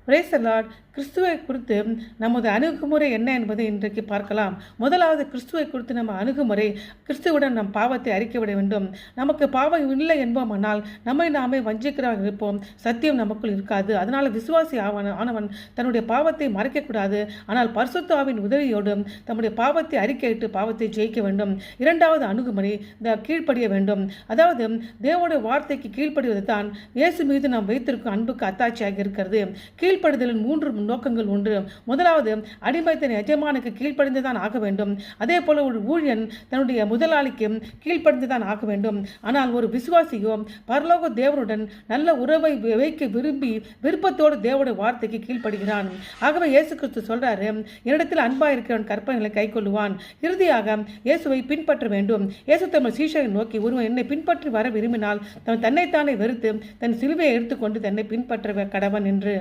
Praise the Lord. கிறிஸ்துவை குறித்து நமது அணுகுமுறை என்ன என்பதை இன்றைக்கு பார்க்கலாம். முதலாவது, கிறிஸ்துவை குறித்து நம்ம அணுகுமுறை, கிறிஸ்துவுடன் நம் பாவத்தை அறிக்கைவிட வேண்டும். நமக்கு பாவம் இல்லை என்போமானால் நம்மை நாமே வஞ்சிக்கிறவர்கள் இருப்போம், சத்தியம் நமக்குள் இருக்காது. அதனால் விசுவாசி ஆனவன் தன்னுடைய பாவத்தை மறைக்கக்கூடாது. ஆனால் பரிசுத்த ஆவியின் உதவியோடு தம்முடைய பாவத்தை அறிக்கையிட்டு பாவத்தை ஜெயிக்க வேண்டும். இரண்டாவது அணுகுமுறை, கீழ்ப்படிய வேண்டும். அதாவது தேவனுடைய வார்த்தைக்கு கீழ்ப்படிவது தான் இயேசு மீது நாம் வைத்திருக்கும் அன்புக்கு அத்தாட்சியாக இருக்கிறது. கீழ்ப்படுதலின் 3 நோக்கங்கள் உண்டு. முதலாவது, அடிமைத்தன் எஜமானுக்கு கீழ்ப்படிந்துதான் ஆக வேண்டும். அதே போல ஒரு ஊழியன் தன்னுடைய முதலாளிக்கு கீழ்ப்படிந்துதான் ஆக வேண்டும். ஆனால் ஒரு விசுவாசியோ பரலோக தேவனுடன் நல்ல உறவை வைக்க விருப்பத்தோடு தேவனுடைய வார்த்தைக்கு கீழ்ப்படுகிறான். ஆகவே இயேசு கிறிஸ்து சொல்றாரு, என்னிடத்தில் அன்பா இருக்கிறவன் கற்பனைகளை கை கொள்ளுவான். இறுதியாக இயேசுவை பின்பற்ற வேண்டும். இயேசு தம்முடைய சீஷரை நோக்கி, ஒருவன் என்னை பின்பற்றி வர விரும்பினால் தன்னைத்தானே வெறுத்து தன் சிலுவையை எடுத்துக்கொண்டு தன்னை பின்பற்ற கடவன் என்று